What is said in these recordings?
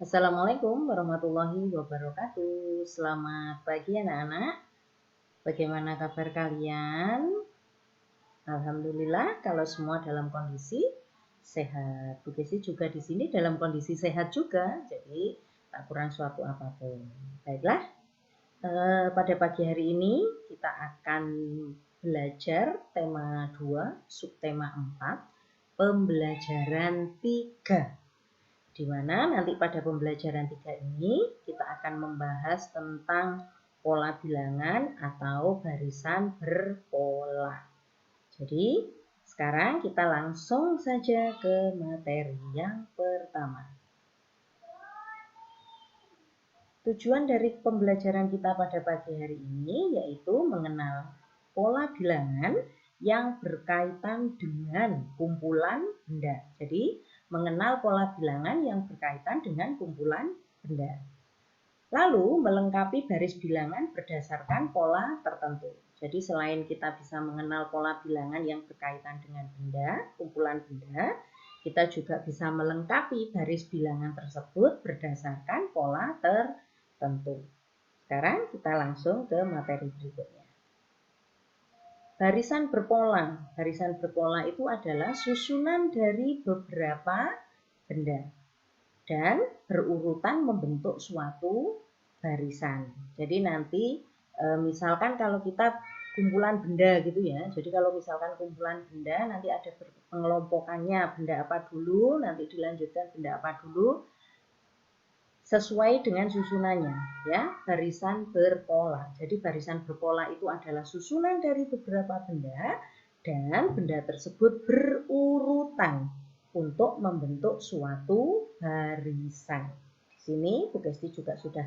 Assalamualaikum warahmatullahi wabarakatuh. Selamat pagi anak-anak. Bagaimana kabar kalian? Alhamdulillah kalau semua dalam kondisi sehat. Bu Kesi juga di sini dalam kondisi sehat juga. Jadi tak kurang suatu apapun. Baiklah, pada pagi hari ini kita akan belajar tema 2, subtema 4, pembelajaran 3. Di mana nanti pada pembelajaran 3 ini kita akan membahas tentang pola bilangan atau barisan berpola. Jadi sekarang kita langsung saja ke materi yang pertama. Tujuan dari pembelajaran kita pada pagi hari ini yaitu mengenal pola bilangan yang berkaitan dengan kumpulan benda. Jadi mengenal pola bilangan yang berkaitan dengan kumpulan benda. Lalu melengkapi baris bilangan berdasarkan pola tertentu. Jadi selain kita bisa mengenal pola bilangan yang berkaitan dengan benda, kumpulan benda, kita juga bisa melengkapi baris bilangan tersebut berdasarkan pola tertentu. Sekarang kita langsung ke materi berikutnya. Barisan berpola. Barisan berpola itu adalah susunan dari beberapa benda dan berurutan membentuk suatu barisan. Jadi nanti misalkan kalau kita kumpulan benda gitu ya. Jadi kalau misalkan kumpulan benda nanti ada pengelompokannya, benda apa dulu, nanti dilanjutkan benda apa dulu, sesuai dengan susunannya ya, barisan berpola. Jadi barisan berpola itu adalah susunan dari beberapa benda dan benda tersebut berurutan untuk membentuk suatu barisan. Di sini Bu Kesti juga sudah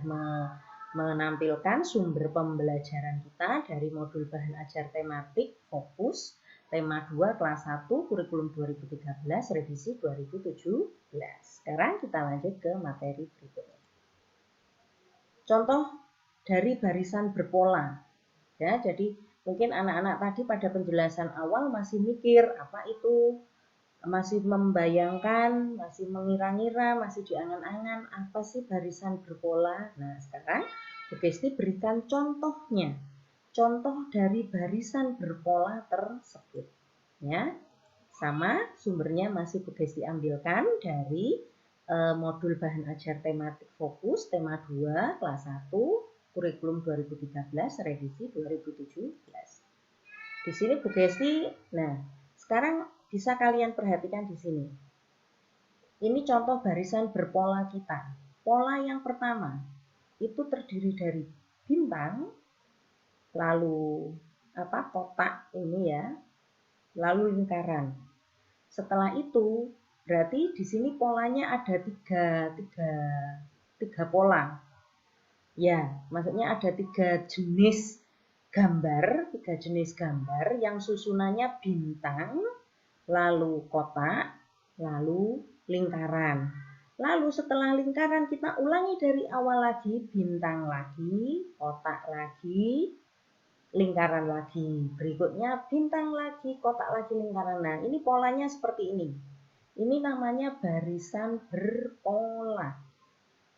menampilkan sumber pembelajaran kita dari modul bahan ajar tematik fokus tema 2 kelas 1 kurikulum 2013 revisi 2017. Sekarang kita lanjut ke materi berikutnya. Contoh dari barisan berpola. Ya, jadi mungkin anak-anak tadi pada penjelasan awal masih mikir apa itu, masih membayangkan, masih mengira-ngira, masih diangan-angan apa sih barisan berpola. Nah, sekarang Bu Kesti berikan contohnya. Contoh dari barisan berpola tersebut. Ya. Sama sumbernya masih Bu Kesti ambilkan dari modul bahan ajar tematik fokus tema 2 kelas 1 kurikulum 2013 revisi 2017. Di sini Bu Kesti, nah sekarang bisa kalian perhatikan di sini. Ini contoh barisan berpola kita. Pola yang pertama itu terdiri dari bintang, lalu kotak ini ya, lalu lingkaran. Setelah itu berarti di sini polanya ada tiga pola. Ya, maksudnya ada tiga jenis gambar yang susunannya bintang, lalu kotak, lalu lingkaran. Lalu setelah lingkaran kita ulangi dari awal lagi, bintang lagi, kotak lagi, lingkaran lagi. Berikutnya bintang lagi, kotak lagi, lingkaran. Nah, ini polanya seperti ini. Ini namanya barisan berpola.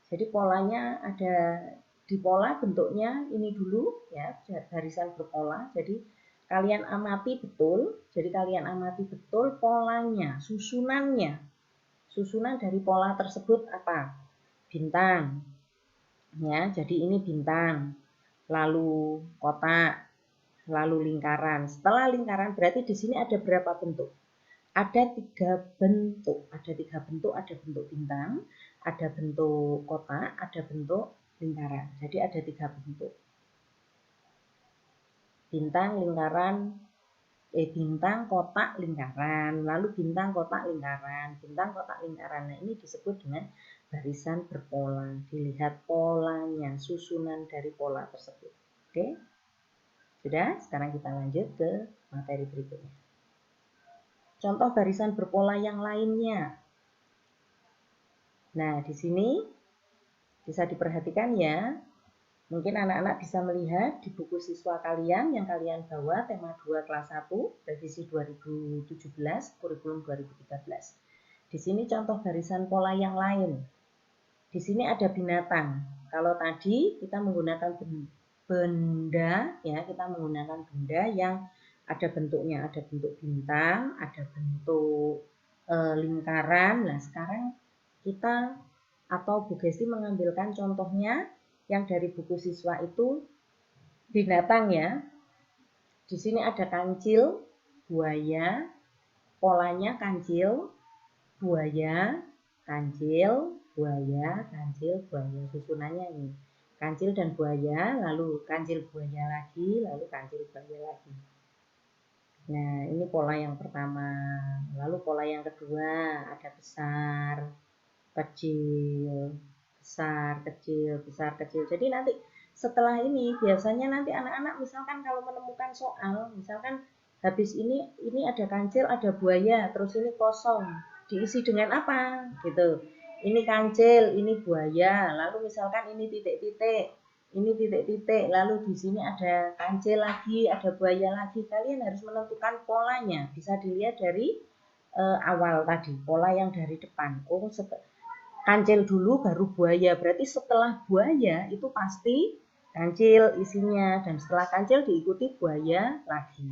Jadi polanya ada di pola bentuknya ini dulu ya, barisan berpola. Jadi kalian amati betul. Jadi kalian amati betul polanya, susunannya. Susunan dari pola tersebut apa? Bintang. Ya, jadi ini bintang. Lalu kotak, lalu lingkaran. Setelah lingkaran berarti di sini ada berapa bentuk? Ada tiga bentuk. Ada bentuk bintang, ada bentuk kotak, ada bentuk lingkaran. Jadi ada tiga bentuk. Bintang, lingkaran, bintang, kotak, lingkaran. Lalu bintang, kotak, lingkaran. Bintang, kotak, lingkaran. Nah, ini disebut dengan barisan berpola. Dilihat polanya, susunan dari pola tersebut. Oke? Sudah? Sekarang kita lanjut ke materi berikutnya. Contoh barisan berpola yang lainnya. Nah, di sini bisa diperhatikan ya. Mungkin anak-anak bisa melihat di buku siswa kalian yang kalian bawa tema 2 kelas 1 revisi 2017 kurikulum 2013. Di sini contoh barisan pola yang lain. Di sini ada binatang. Kalau tadi kita menggunakan benda, ya kita menggunakan benda yang ada bentuknya, ada bentuk bintang, ada bentuk lingkaran. Nah sekarang kita atau Bu Gesti mengambilkan contohnya yang dari buku siswa itu binatang ya. Di sini ada kancil, buaya, polanya kancil, buaya, kancil, buaya, kancil, buaya. Susunannya ini. Kancil dan buaya, lalu kancil buaya lagi, lalu kancil buaya lagi. Nah, ini pola yang pertama. Lalu pola yang kedua, ada besar, kecil, besar, kecil, besar, kecil. Jadi nanti setelah ini biasanya nanti anak-anak misalkan kalau menemukan soal, misalkan habis ini ada kancil, ada buaya, terus ini kosong, diisi dengan apa gitu. Ini kancil, ini buaya, lalu misalkan ini titik-titik, ini titik-titik, lalu di sini ada kancil lagi, ada buaya lagi. Kalian harus menentukan polanya. Bisa dilihat dari awal tadi, pola yang dari depan. Oh, kancil dulu baru buaya, berarti setelah buaya itu pasti kancil isinya, dan setelah kancil diikuti buaya lagi.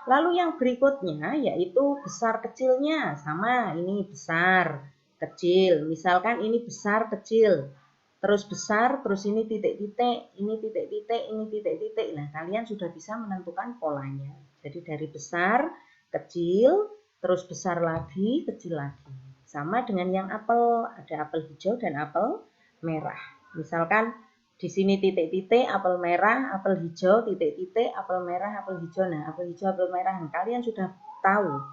Lalu yang berikutnya yaitu besar kecilnya, sama ini besar kecil, misalkan ini besar kecil, terus besar, terus ini titik-titik, ini titik-titik, ini titik-titik. Nah kalian sudah bisa menentukan polanya, jadi dari besar kecil terus besar lagi, kecil lagi. Sama dengan yang apel, ada apel hijau dan apel merah. Misalkan di sini titik-titik, apel merah, apel hijau, titik-titik, apel merah, apel hijau. Nah, apel hijau, apel merah. Kalian sudah tahu,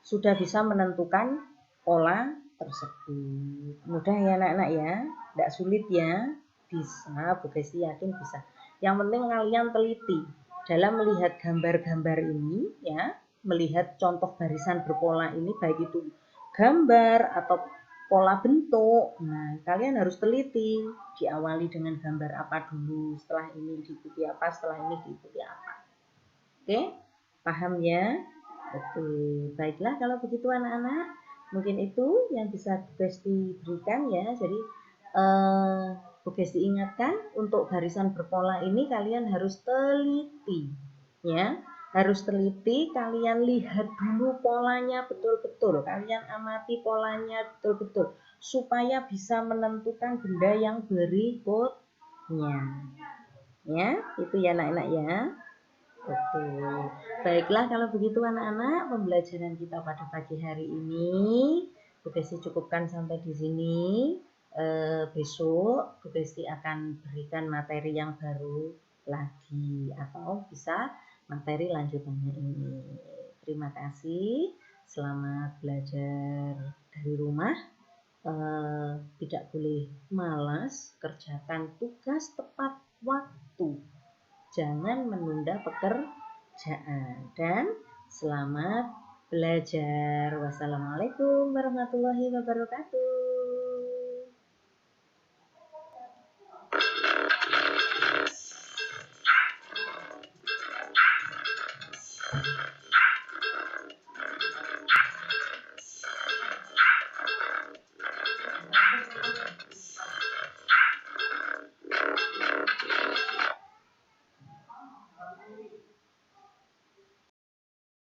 sudah bisa menentukan pola tersebut. Mudah ya anak-anak ya, tidak sulit ya. Bisa, Bu Gesti yakin bisa. Yang penting kalian teliti dalam melihat gambar-gambar ini ya, melihat contoh barisan berpola ini, baik itu gambar atau pola bentuk. Nah, kalian harus teliti. Diawali dengan gambar apa dulu, setelah ini diikuti apa, setelah ini diikuti apa. Oke, paham ya? Oke, baiklah kalau begitu anak-anak. Mungkin itu yang bisa Bu Gesti berikan ya. Jadi, Bu Gesti ingatkan untuk barisan berpola ini kalian harus teliti. Ya, harus teliti, kalian lihat dulu polanya betul-betul, kalian amati polanya betul-betul supaya bisa menentukan benda yang berikutnya. Ya, itu ya anak-anak ya. Oke. Baiklah kalau begitu anak-anak, pembelajaran kita pada pagi hari ini Bu Gesti cukupkan sampai di sini. Besok Bu Gesti akan berikan materi yang baru lagi atau bisa materi lanjutannya ini. Terima kasih. Selamat belajar dari rumah. Tidak boleh malas, kerjakan tugas tepat waktu. Jangan menunda pekerjaan dan selamat belajar. Wassalamualaikum warahmatullahi wabarakatuh.